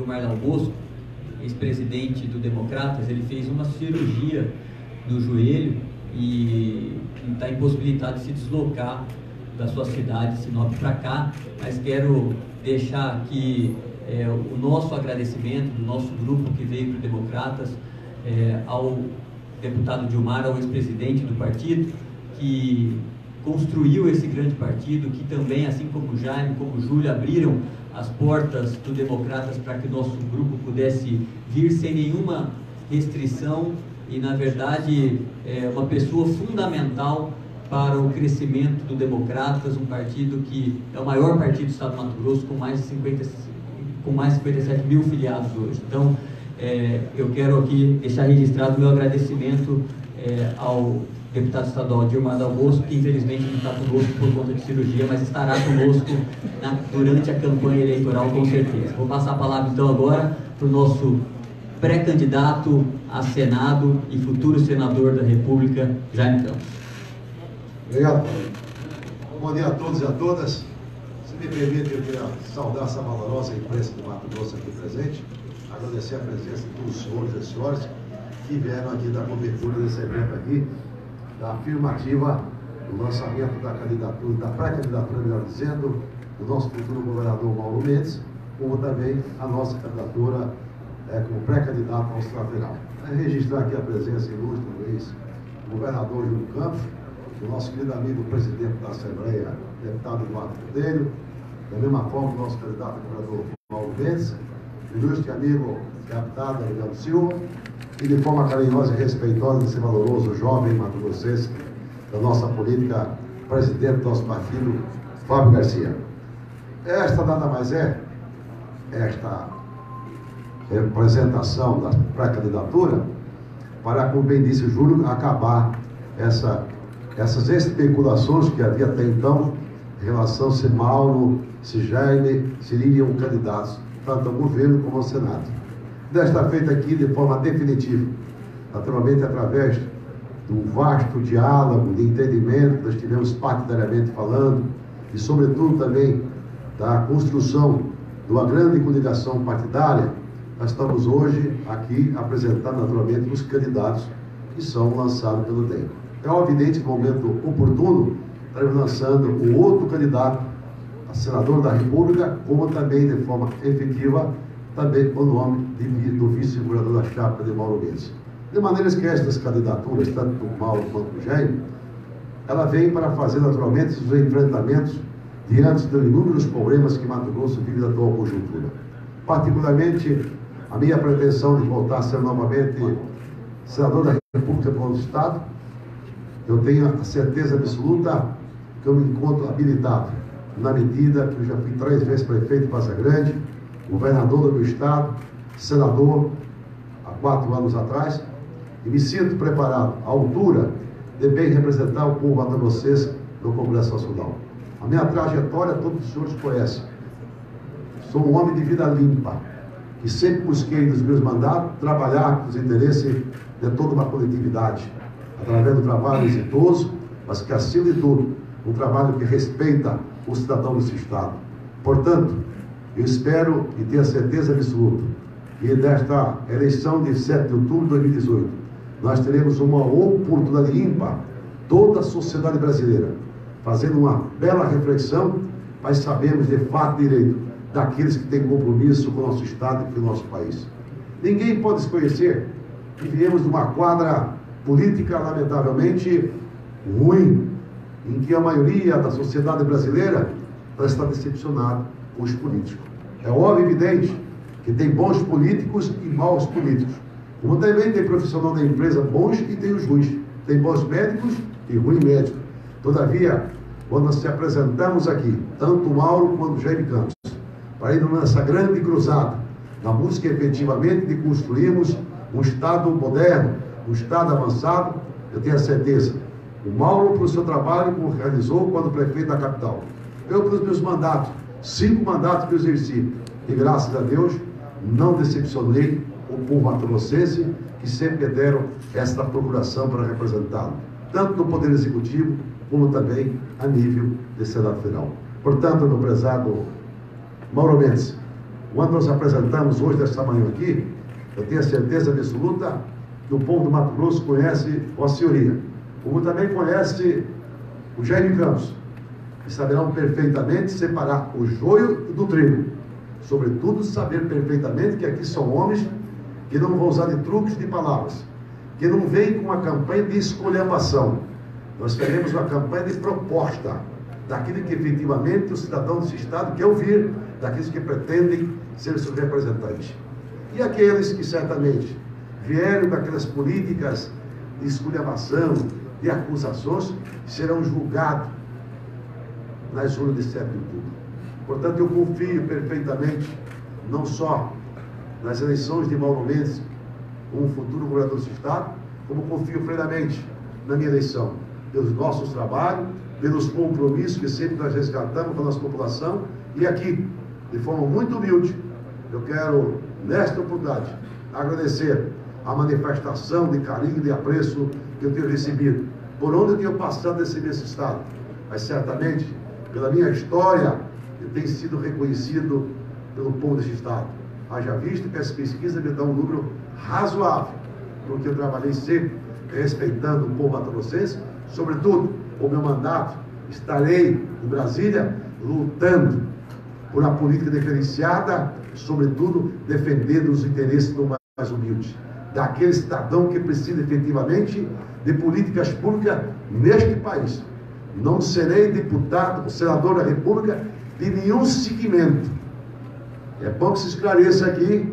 Gilmar Dal Bosco, ex-presidente do Democratas, ele fez uma cirurgia no joelho e está impossibilitado de se deslocar da sua cidade, Sinop, para cá, mas quero deixar aqui o nosso agradecimento do nosso grupo que veio para o Democratas, ao deputado Gilmar, ao ex-presidente do partido, que construiu esse grande partido, que também, assim como o Jaime, como o Júlio, abriram as portas do Democratas para que o nosso grupo pudesse vir sem nenhuma restrição e, na verdade, é uma pessoa fundamental para o crescimento do Democratas, um partido que é o maior partido do estado do Mato Grosso, com mais de 57 mil filiados hoje. Então, eu quero aqui deixar registrado o meu agradecimento ao deputado estadual Gilmar Dal Bosco, que infelizmente não está conosco por conta de cirurgia, mas estará conosco durante a campanha eleitoral, com certeza. Vou passar a palavra então agora para o nosso pré-candidato a Senado e futuro senador da República, Jaime Campos. Obrigado. Bom dia a todos e a todas. Se me permite, eu queria saudar essa valorosa imprensa do Mato Grosso aqui presente, agradecer a presença de todos os senhores e senhoras que vieram aqui dar cobertura desse evento aqui, da afirmativa do lançamento da candidatura, da pré-candidatura, melhor dizendo, do nosso futuro governador Mauro Mendes, como também a nossa candidatura como pré-candidato ao Senado Federal. Registrar aqui a presença ilustre do ex-governador Júlio Campos, do nosso querido amigo presidente da Assembleia, deputado Eduardo Cordeiro, da mesma forma o nosso candidato a governador Mauro Mendes, ilustre amigo deputado Adriano Silva, e de forma carinhosa e respeitosa desse valoroso jovem mato-grossense da nossa política, presidente do nosso partido, Fábio Garcia. Esta nada mais esta representação da pré-candidatura para, como bem disse o Júlio, acabar essas especulações que havia até então em relação se Mauro, se Jaime seriam candidatos tanto ao governo como ao Senado. Desta feita aqui de forma definitiva, naturalmente através do vasto diálogo, de entendimento que nós tivemos partidariamente falando e sobretudo também da construção de uma grande coligação partidária, nós estamos hoje aqui apresentando naturalmente os candidatos que são lançados pelo DEM. É evidente que no momento oportuno estaremos lançando o outro candidato a senador da República, como também de forma efetiva também o nome do vice-governador da chapa de Mauro Mendes. De maneira que estas candidaturas, tanto do Mauro quanto do Jaime, ela vem para fazer naturalmente os enfrentamentos diante dos inúmeros problemas que Mato Grosso vive na atual conjuntura. Particularmente, a minha pretensão de voltar a ser novamente senador da República pelo Estado, eu tenho a certeza absoluta que eu me encontro habilitado, na medida que eu já fui 3 vezes prefeito de Vaza Grande, governador do meu estado, senador há 4 anos atrás, e me sinto preparado, à altura, de bem representar o povo mato-grossense no Congresso Nacional. A minha trajetória, todos os senhores conhecem. Sou um homem de vida limpa, e sempre busquei nos meus mandatos trabalhar com os interesses de toda uma coletividade, através do trabalho exitoso, mas que, acima de tudo, um trabalho que respeita o cidadão desse estado. Portanto, eu espero e tenho a certeza absoluta que nesta eleição de 7 de outubro de 2018, nós teremos uma oportunidade ímpar, toda a sociedade brasileira, fazendo uma bela reflexão, mas sabemos de fato e direito daqueles que têm compromisso com o nosso estado e com o nosso país. Ninguém pode desconhecer que viemos de uma quadra política lamentavelmente ruim, em que a maioria da sociedade brasileira está decepcionada com os políticos. É óbvio e evidente que tem bons políticos e maus políticos. Como também tem profissional da empresa bons e tem os ruins. Tem bons médicos e ruins médicos. Todavia, quando nós se apresentamos aqui, tanto o Mauro quanto o Jaime Campos, para ir nessa grande cruzada, na busca efetivamente de construirmos um Estado moderno, um Estado avançado, eu tenho a certeza. O Mauro, pelo seu trabalho, como realizou quando prefeito da capital. Eu, pelos meus mandatos, 5 mandatos que eu exerci, e graças a Deus, não decepcionei o povo mato-grossense, que sempre deram esta procuração para representá-lo, tanto no Poder Executivo, como também a nível de Senado Federal. Portanto, meu prezado Mauro Mendes, quando nós apresentamos hoje, desta manhã aqui, eu tenho a certeza absoluta que o povo do Mato Grosso conhece Vossa Senhoria, como também conhece o Jaime Campos, que saberão perfeitamente separar o joio do trigo, sobretudo saber perfeitamente que aqui são homens que não vão usar de truques de palavras, que não vêm com uma campanha de esculhambação. Nós faremos uma campanha de proposta daquilo que efetivamente o cidadão desse Estado quer ouvir, daqueles que pretendem ser seus representantes. E aqueles que certamente vieram daquelas políticas de esculhambação, de acusações, serão julgados nas urnas de 7 de outubro. Portanto, eu confio perfeitamente, não só nas eleições de Mauro Mendes, como futuro governador desse Estado, como confio plenamente na minha eleição, pelos nossos trabalhos, pelos compromissos que sempre nós resgatamos com a nossa população. E aqui, de forma muito humilde, eu quero, nesta oportunidade, agradecer a manifestação de carinho e de apreço que eu tenho recebido, por onde eu tenho passado nesse Estado. Mas certamente, pela minha história, eu tenho sido reconhecido pelo povo desse Estado. Haja visto que as pesquisas me dão um número razoável, porque eu trabalhei sempre respeitando o povo mato-grossense. Sobretudo, o meu mandato, estarei em Brasília lutando por uma política diferenciada, sobretudo defendendo os interesses do mais humilde, daquele cidadão que precisa efetivamente de políticas públicas neste país. Não serei deputado, senador da República de nenhum segmento. É bom que se esclareça aqui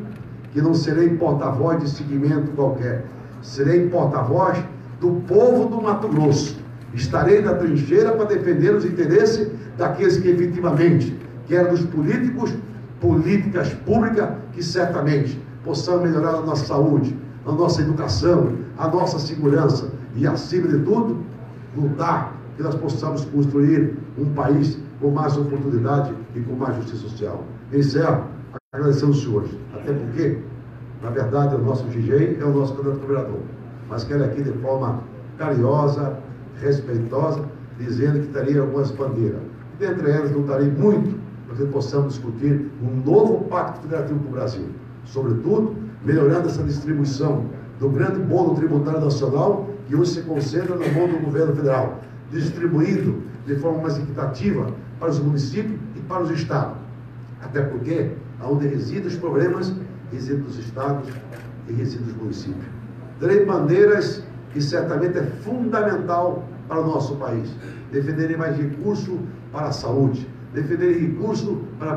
que não serei porta-voz de segmento qualquer. Serei porta-voz do povo do Mato Grosso. Estarei na trincheira para defender os interesses daqueles que efetivamente querem dos políticos, políticas públicas que certamente possam melhorar a nossa saúde, a nossa educação, a nossa segurança e, acima de tudo, lutar que nós possamos construir um país com mais oportunidade e com mais justiça social. Encerro agradecendo os senhores, até porque, na verdade, o nosso DJ é o nosso candidato governador, mas quero aqui de forma carinhosa, respeitosa, dizendo que teria algumas bandeiras. E dentre elas, lutarei muito para que possamos discutir um novo pacto federativo para o Brasil. Sobretudo, melhorando essa distribuição do grande bolo tributário nacional, que hoje se concentra na mão do governo federal, distribuindo de forma mais equitativa para os municípios e para os estados. Até porque, onde residem os problemas, residem os estados e residem os municípios. Terei bandeiras que certamente é fundamental para o nosso país. Defenderei mais recurso para a saúde, defenderei recurso para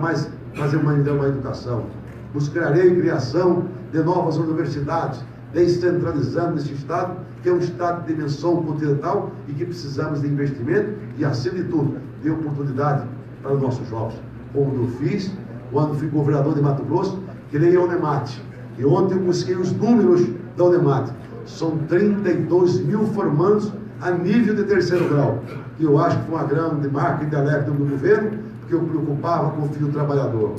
fazer uma educação. Buscarei criação de novas universidades, descentralizando esse Estado, que é um Estado de dimensão continental e que precisamos de investimento e, acima de tudo, de oportunidade para os nossos jovens. Como eu fiz quando fui governador de Mato Grosso, criei a Unemate. E ontem eu busquei os números da Unemate. São 32 mil formandos a nível de 3º grau, que eu acho que foi uma grande marca de alerta do governo, porque eu preocupava com o filho trabalhador,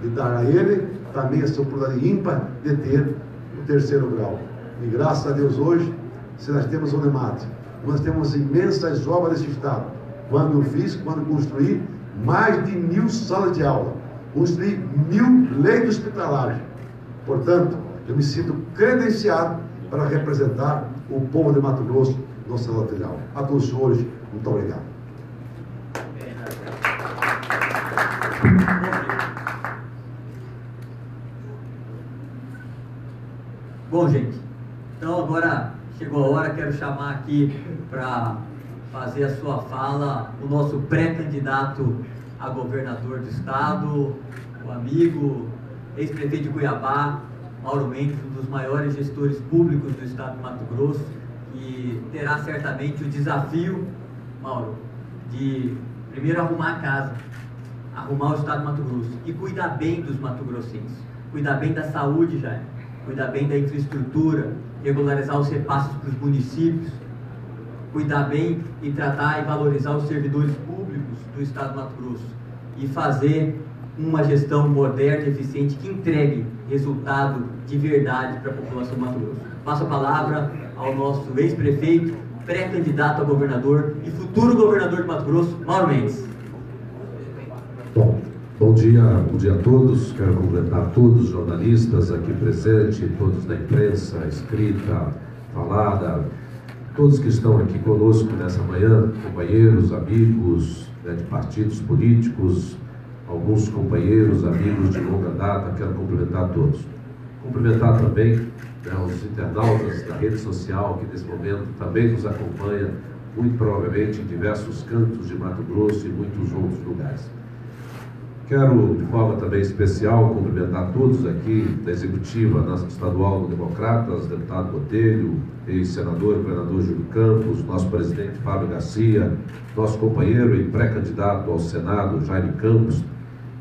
e dar a ele também essa oportunidade ímpar de ter o 3º grau. E graças a Deus hoje, se nós temos o Unemate, nós temos imensas obras desse Estado. Quando construí mais de 1000 salas de aula, construí 1000 leitos hospitalares. Portanto, eu me sinto credenciado para representar o povo de Mato Grosso no Senado Federal. A todos os senhores, muito obrigado. Bom, gente, então agora chegou a hora, quero chamar aqui para fazer a sua fala o nosso pré-candidato a governador do estado, o amigo, ex-prefeito de Cuiabá, Mauro Mendes, um dos maiores gestores públicos do estado de Mato Grosso, que terá certamente o desafio, Mauro, de primeiro arrumar a casa, arrumar o estado de Mato Grosso e cuidar bem dos mato-grossenses, cuidar bem da saúde, já, cuidar bem da infraestrutura, regularizar os repasses para os municípios, cuidar bem e tratar e valorizar os servidores públicos do estado de Mato Grosso e fazer uma gestão moderna e eficiente que entregue resultado de verdade para a população do Mato Grosso. Passo a palavra ao nosso ex-prefeito, pré-candidato a governador e futuro governador de Mato Grosso, Mauro Mendes. Bom Bom dia a todos. Quero cumprimentar todos os jornalistas aqui presentes, todos da imprensa, escrita, falada, todos que estão aqui conosco nessa manhã, companheiros, amigos, de partidos políticos, alguns companheiros, amigos de longa data. Quero cumprimentar todos. Cumprimentar também os internautas da rede social que nesse momento também nos acompanham, muito provavelmente em diversos cantos de Mato Grosso e muitos outros lugares. Quero, de forma também especial, cumprimentar todos aqui da Executiva Estadual do Democratas, deputado Botelho, ex-senador e governador Júlio Campos, nosso presidente Fábio Garcia, nosso companheiro e pré-candidato ao Senado, Jaime Campos,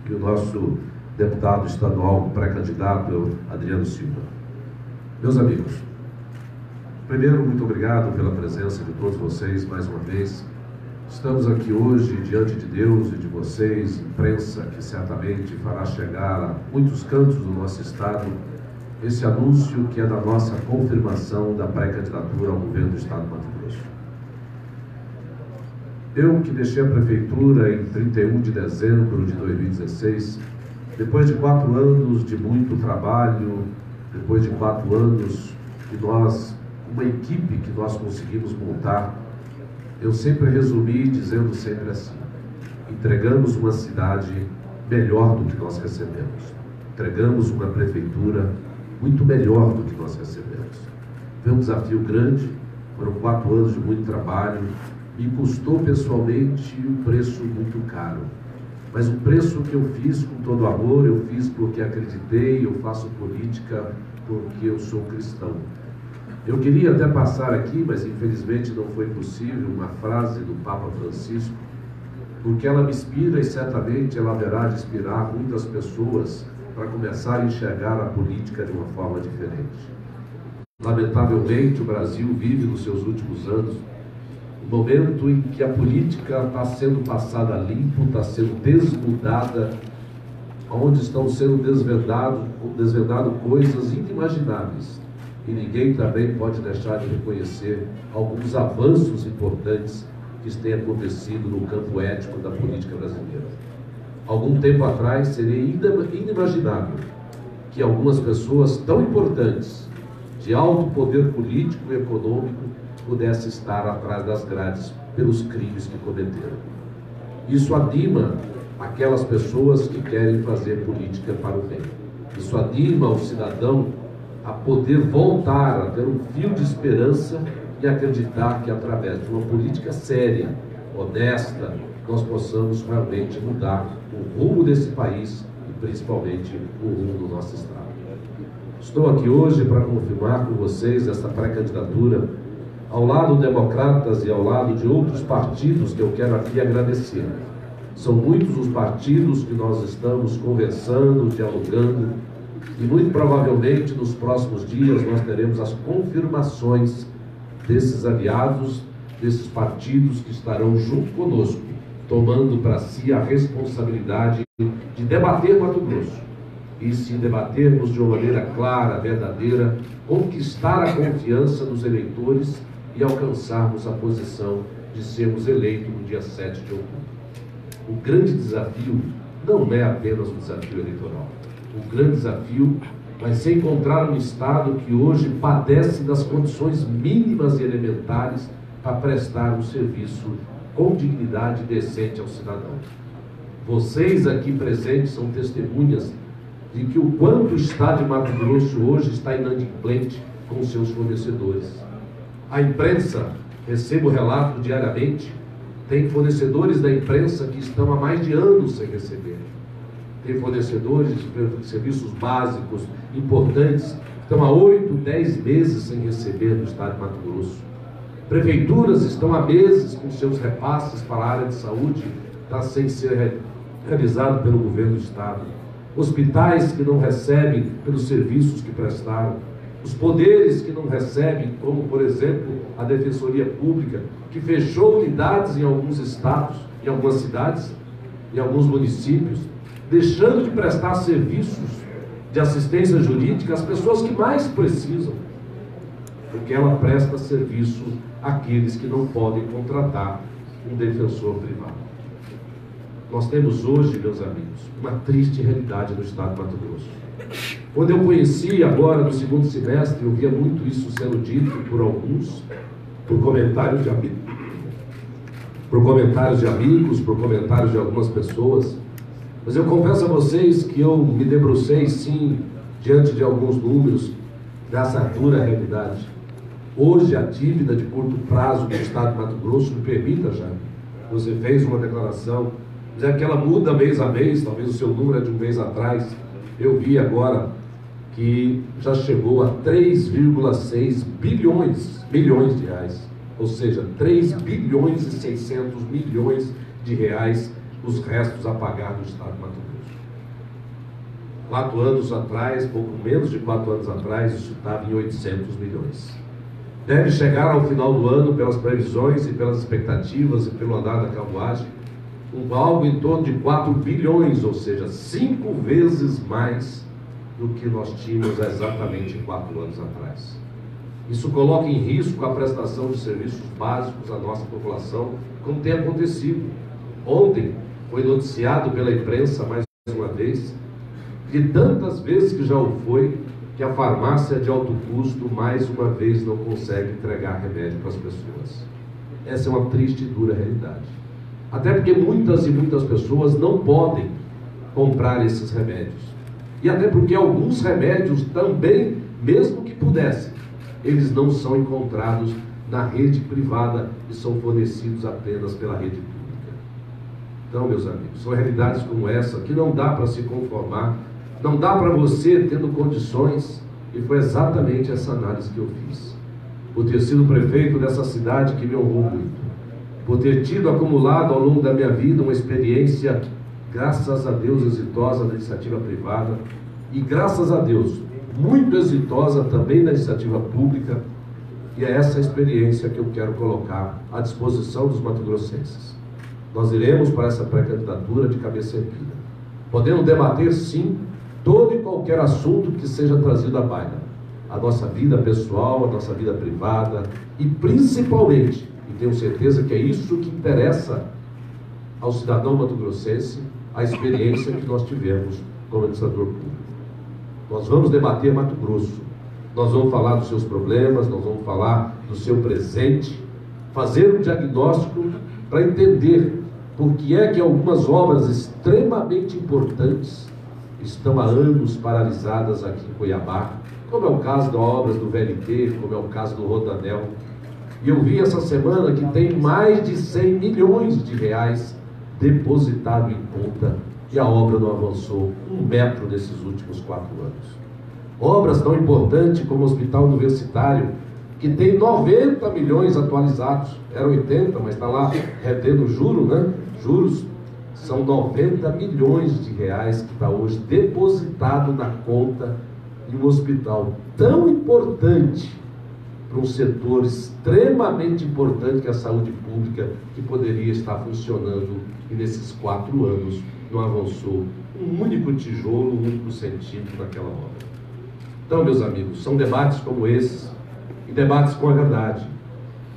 e o nosso deputado estadual pré-candidato, Adriano Silva. Meus amigos, primeiro, muito obrigado pela presença de todos vocês mais uma vez. Estamos aqui hoje diante de Deus e de vocês, imprensa, que certamente fará chegar a muitos cantos do nosso estado esse anúncio que é da nossa confirmação da pré-candidatura ao governo do estado de Mato Grosso. Eu, que deixei a prefeitura em 31 de dezembro de 2016, depois de 4 anos de muito trabalho, depois de 4 anos que uma equipe que nós conseguimos montar, eu sempre resumi dizendo sempre assim: entregamos uma cidade melhor do que nós recebemos. Entregamos uma prefeitura muito melhor do que nós recebemos. Foi um desafio grande, foram 4 anos de muito trabalho, e custou pessoalmente um preço muito caro. Mas um preço que eu fiz com todo amor, eu fiz porque acreditei, eu faço política porque eu sou cristão. Eu queria até passar aqui, mas infelizmente não foi possível, uma frase do Papa Francisco, porque ela me inspira e certamente ela haverá de inspirar muitas pessoas para começar a enxergar a política de uma forma diferente. Lamentavelmente, o Brasil vive nos seus últimos anos um momento em que a política está sendo passada limpo, está sendo desnudada, onde estão sendo desvendadas coisas inimagináveis. E ninguém também pode deixar de reconhecer alguns avanços importantes que têm acontecido no campo ético da política brasileira. Algum tempo atrás seria inimaginável que algumas pessoas tão importantes, de alto poder político e econômico, pudessem estar atrás das grades pelos crimes que cometeram. Isso anima aquelas pessoas que querem fazer política para o bem. Isso anima o cidadão a poder voltar a ter um fio de esperança e acreditar que através de uma política séria, honesta, nós possamos realmente mudar o rumo desse país e principalmente o rumo do nosso estado. Estou aqui hoje para confirmar com vocês essa pré-candidatura ao lado do Democratas e ao lado de outros partidos que eu quero aqui agradecer. São muitos os partidos que nós estamos conversando, dialogando, e muito provavelmente nos próximos dias nós teremos as confirmações desses aliados, desses partidos que estarão junto conosco, tomando para si a responsabilidade de debater Mato Grosso. E se debatermos de uma maneira clara, verdadeira, conquistar a confiança dos eleitores e alcançarmos a posição de sermos eleitos no dia 7 de outubro. O grande desafio não é apenas um desafio eleitoral. O grande desafio vai ser encontrar um Estado que hoje padece das condições mínimas e elementares para prestar um serviço com dignidade e decente ao cidadão. Vocês aqui presentes são testemunhas de que o quanto o Estado de Mato Grosso hoje está inadimplente com seus fornecedores. A imprensa, recebo relato diariamente, tem fornecedores da imprensa que estão há mais de anos sem receber. Tem fornecedores de serviços básicos importantes que estão há 8, 10 meses sem receber do estado de Mato Grosso. Prefeituras estão há meses com seus repasses para a área de saúde, está sem ser realizado pelo governo do estado. Hospitais que não recebem pelos serviços que prestaram. Os poderes que não recebem, como por exemplo a Defensoria Pública, que fechou unidades em alguns estados, em algumas cidades, em alguns municípios, deixando de prestar serviços de assistência jurídica às pessoas que mais precisam, porque ela presta serviço àqueles que não podem contratar um defensor privado. Nós temos hoje, meus amigos, uma triste realidade no estado de Mato Grosso. Quando eu conheci agora no segundo semestre, eu via muito isso sendo dito por alguns, por comentários de amigos, por comentários de algumas pessoas. Mas eu confesso a vocês que eu me debrucei, sim, diante de alguns números dessa dura realidade. Hoje, a dívida de curto prazo do estado de Mato Grosso, me permita, já, você fez uma declaração, já que ela muda mês a mês, talvez o seu número é de um mês atrás, eu vi agora que já chegou a 3,6 bilhões de reais, ou seja, 3 bilhões e 600 milhões de reais os restos a pagar no estado de Mato Grosso. 4 anos atrás, pouco menos de 4 anos atrás, isso estava em 800 milhões. Deve chegar ao final do ano, pelas previsões e pelas expectativas e pelo andar da carruagem, algo em torno de 4 bilhões, ou seja, 5 vezes mais do que nós tínhamos há exatamente 4 anos atrás. Isso coloca em risco a prestação de serviços básicos à nossa população, como tem acontecido. Ontem foi noticiado pela imprensa, mais uma vez, de tantas vezes que já o foi, que a farmácia de alto custo, mais uma vez, não consegue entregar remédio para as pessoas. Essa é uma triste e dura realidade. Até porque muitas e muitas pessoas não podem comprar esses remédios. E até porque alguns remédios também, mesmo que pudessem, eles não são encontrados na rede privada e são fornecidos apenas pela rede pública. Então, meus amigos, são realidades como essa que não dá para se conformar, não dá para você, tendo condições, e foi exatamente essa análise que eu fiz. Por ter sido prefeito dessa cidade que me honrou muito, por ter tido acumulado ao longo da minha vida uma experiência, graças a Deus, exitosa na iniciativa privada e, graças a Deus, muito exitosa também na iniciativa pública, e é essa experiência que eu quero colocar à disposição dos mato-grossenses. Nós iremos para essa pré-candidatura de cabeça erguida, podendo debater, sim, todo e qualquer assunto que seja trazido à baila, a nossa vida pessoal, a nossa vida privada e, principalmente, e tenho certeza que é isso que interessa ao cidadão mato-grossense, a experiência que nós tivemos como administrador público. Nós vamos debater Mato Grosso, nós vamos falar dos seus problemas, nós vamos falar do seu presente, fazer um diagnóstico para entender por que é que algumas obras extremamente importantes estão há anos paralisadas aqui em Cuiabá, como é o caso das obras do VLT, como é o caso do Rodanel. E eu vi essa semana que tem mais de 100 milhões de reais depositado em conta e a obra não avançou 1 metro nesses últimos 4 anos. Obras tão importantes como o Hospital Universitário, que tem 90 milhões atualizados, era 80, mas está lá retendo juro, né? Juros, são 90 milhões de reais que está hoje depositado na conta de um hospital tão importante para um setor extremamente importante que é a saúde pública, que poderia estar funcionando e nesses 4 anos não avançou um único tijolo, um único centímetro naquela obra. Então, meus amigos, são debates como esses, e debates com a verdade,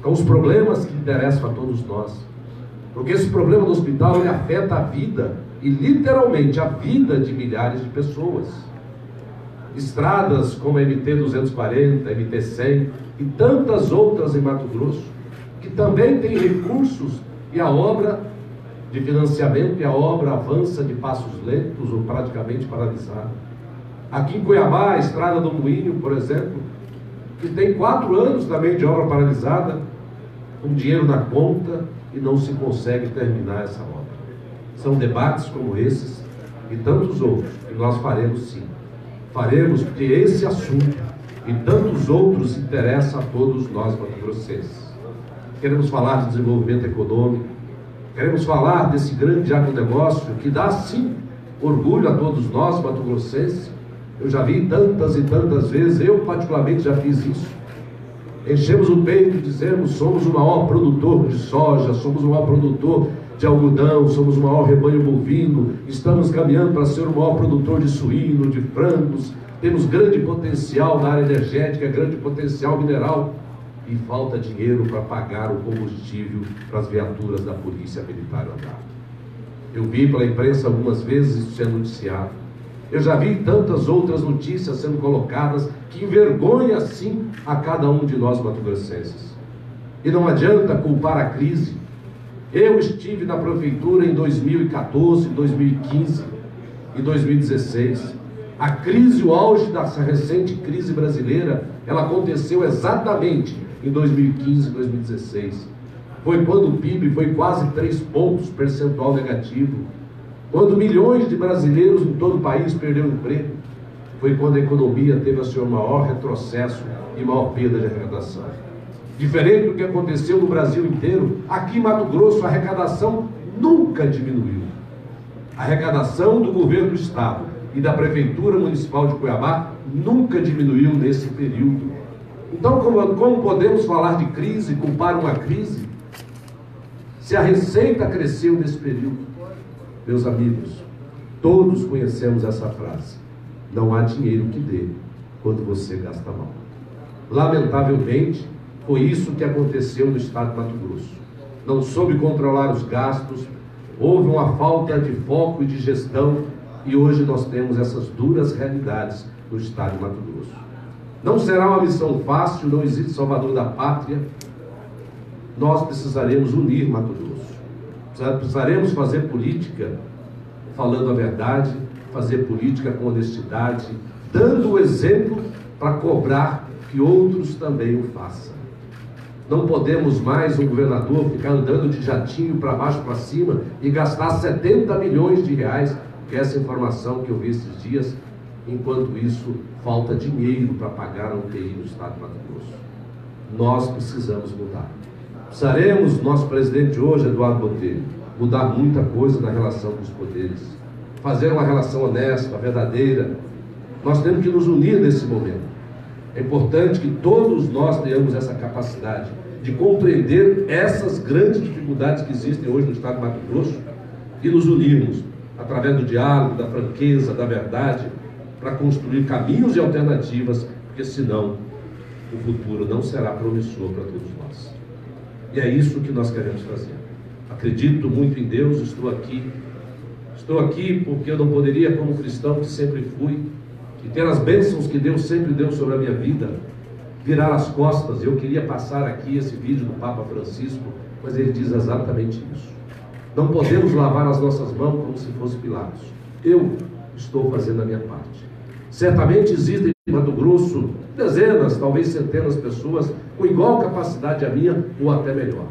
com os problemas que interessam a todos nós, porque esse problema do hospital, ele afeta a vida, e literalmente a vida de milhares de pessoas. Estradas como a MT-240, a MT-100 e tantas outras em Mato Grosso, que também têm recursos, e a obra de financiamento e a obra avança de passos lentos ou praticamente paralisada. Aqui em Cuiabá, a Estrada do Moinho, por exemplo, que tem 4 anos também de obra paralisada, com dinheiro na conta, e não se consegue terminar essa obra. São debates como esses e tantos outros que nós faremos, sim. Faremos porque esse assunto e tantos outros interessam a todos nós mato-grossenses. Queremos falar de desenvolvimento econômico, queremos falar desse grande agronegócio que dá, sim, orgulho a todos nós mato-grossenses. Eu já vi tantas e tantas vezes, eu particularmente já fiz isso. Enchemos o peito e dizemos: somos o maior produtor de soja, somos o maior produtor de algodão, somos o maior rebanho bovino, estamos caminhando para ser o maior produtor de suíno, de frangos, temos grande potencial na área energética, grande potencial mineral, e falta dinheiro para pagar o combustível para as viaturas da Polícia Militar andar. Eu vi pela imprensa algumas vezes isso sendo noticiado. Eu já vi tantas outras notícias sendo colocadas que envergonha, sim, a cada um de nós mato-grossenses. E não adianta culpar a crise. Eu estive na prefeitura em 2014, 2015 e 2016. A crise, o auge dessa recente crise brasileira, ela aconteceu exatamente em 2015 e 2016. Foi quando o PIB foi quase 3 pontos percentual negativo. Quando milhões de brasileiros em todo o país perderam o emprego. Foi quando a economia teve o seu maior retrocesso e maior perda de arrecadação. Diferente do que aconteceu no Brasil inteiro, aqui em Mato Grosso a arrecadação nunca diminuiu. A arrecadação do governo do estado e da Prefeitura Municipal de Cuiabá nunca diminuiu nesse período. Então, como podemos falar de crise, culpar uma crise, se a receita cresceu nesse período? Meus amigos, todos conhecemos essa frase: não há dinheiro que dê quando você gasta mal. Lamentavelmente, foi isso que aconteceu no estado de Mato Grosso. Não soube controlar os gastos, houve uma falta de foco e de gestão, e hoje nós temos essas duras realidades no estado de Mato Grosso. Não será uma missão fácil, não existe salvador da pátria. Nós precisaremos unir Mato Grosso. Precisaremos fazer política falando a verdade, fazer política com honestidade, dando o exemplo para cobrar que outros também o façam. Não podemos mais um governador ficar andando de jatinho para baixo para cima e gastar 70 milhões de reais, que é essa informação que eu vi esses dias. Enquanto isso, falta dinheiro para pagar a UTI no estado de Mato Grosso. Nós precisamos mudar. Precisaremos, nosso presidente hoje, Eduardo Botelho, mudar muita coisa na relação com os poderes, fazer uma relação honesta, verdadeira. Nós temos que nos unir nesse momento. É importante que todos nós tenhamos essa capacidade de compreender essas grandes dificuldades que existem hoje no estado de Mato Grosso e nos unirmos através do diálogo, da franqueza, da verdade, para construir caminhos e alternativas, porque senão o futuro não será promissor para todos nós. E é isso que nós queremos fazer. Acredito muito em Deus, estou aqui porque eu não poderia, como cristão que sempre fui, e ter as bênçãos que Deus sempre deu sobre a minha vida, virar as costas. Eu queria passar aqui esse vídeo do Papa Francisco, mas ele diz exatamente isso. Não podemos lavar as nossas mãos como se fosse Pilatos. Eu estou fazendo a minha parte. Certamente existem em Mato Grosso dezenas, talvez centenas de pessoas com igual capacidade a minha ou até melhor.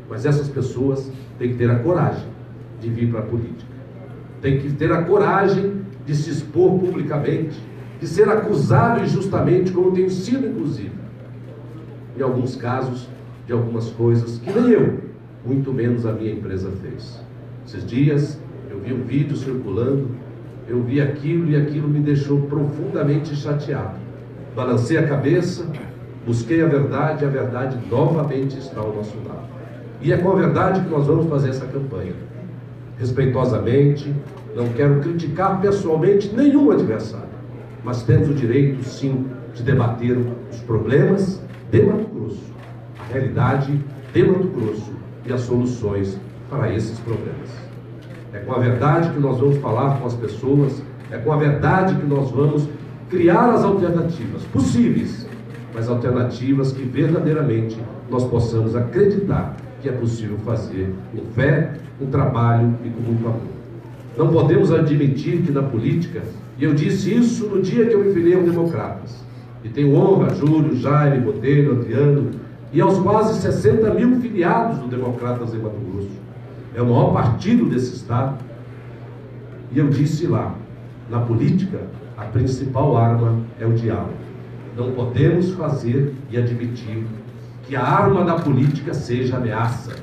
Mas essas pessoas têm que ter a coragem de vir para a política. Têm que ter a coragem de se expor publicamente, de ser acusado injustamente, como tenho sido, inclusive, em alguns casos, de algumas coisas que nem eu, muito menos a minha empresa fez. Esses dias eu vi um vídeo circulando, eu vi aquilo e aquilo me deixou profundamente chateado. Balancei a cabeça, busquei a verdade novamente está ao nosso lado. E é com a verdade que nós vamos fazer essa campanha. Respeitosamente, não quero criticar pessoalmente nenhum adversário, mas temos o direito, sim, de debater os problemas de Mato Grosso, a realidade de Mato Grosso e as soluções para esses problemas. É com a verdade que nós vamos falar com as pessoas, é com a verdade que nós vamos criar as alternativas possíveis, mas alternativas que verdadeiramente nós possamos acreditar que é possível fazer com fé, com trabalho e com muito amor. Não podemos admitir que na política, e eu disse isso no dia que eu me filiei aos Democratas, e tenho honra a Júlio, Jaime, Botelho, Adriano, e aos quase 60 mil filiados do Democratas em Mato Grosso. É o maior partido desse estado. E eu disse lá, na política, a principal arma é o diálogo. Não podemos fazer e admitir que a arma da política seja ameaça.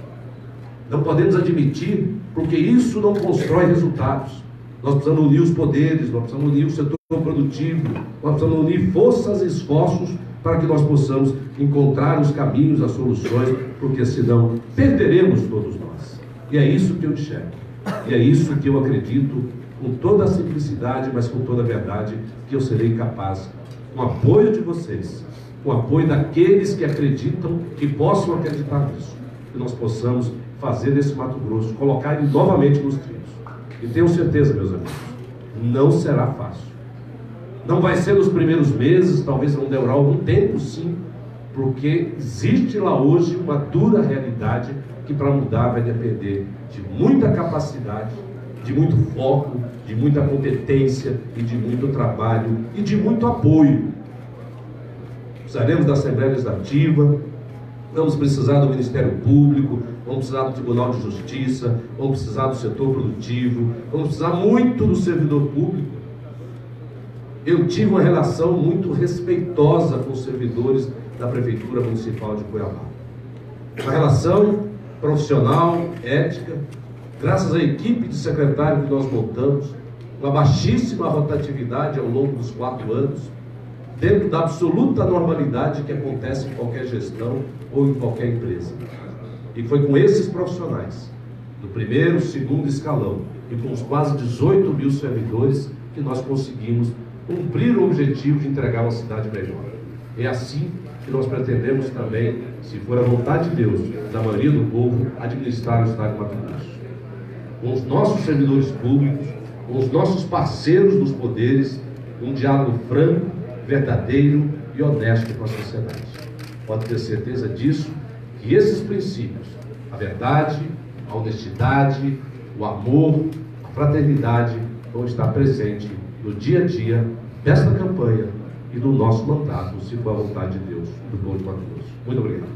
Não podemos admitir, porque isso não constrói resultados. Nós precisamos unir os poderes, nós precisamos unir o setor produtivo, nós precisamos unir forças e esforços para que nós possamos encontrar os caminhos, as soluções, porque senão perderemos todos nós. E é isso que eu enxergo. E é isso que eu acredito, com toda a simplicidade, mas com toda a verdade, que eu serei capaz, com o apoio de vocês, com o apoio daqueles que acreditam, que possam acreditar nisso, que nós possamos fazer desse Mato Grosso, colocar ele novamente nos trilhos. E tenho certeza, meus amigos, não será fácil. Não vai ser nos primeiros meses, talvez vão demorar algum tempo, sim, porque existe lá hoje uma dura realidade que para mudar vai depender de muita capacidade, de muito foco, de muita competência e de muito trabalho e de muito apoio. Precisaremos da Assembleia Legislativa, vamos precisar do Ministério Público, vamos precisar do Tribunal de Justiça, vamos precisar do setor produtivo, vamos precisar muito do servidor público. Eu tive uma relação muito respeitosa com os servidores da Prefeitura Municipal de Cuiabá. Uma relação profissional, ética, graças à equipe de secretário que nós montamos, uma baixíssima rotatividade ao longo dos 4 anos, dentro da absoluta normalidade que acontece em qualquer gestão ou em qualquer empresa. E foi com esses profissionais, do primeiro, segundo escalão, e com os quase 18 mil servidores, que nós conseguimos cumprir o objetivo de entregar uma cidade melhor. É assim que nós pretendemos também, se for a vontade de Deus, da maioria do povo, administrar o Estado de Mato Grosso. Com os nossos servidores públicos, com os nossos parceiros dos poderes, um diálogo franco, verdadeiro e honesto com a sociedade. Pode ter certeza disso, que esses princípios, a verdade, a honestidade, o amor, a fraternidade, vão estar presentes no dia a dia desta campanha e do nosso mandato, se for a vontade de Deus, do povo de Mato Grosso. Muito obrigado.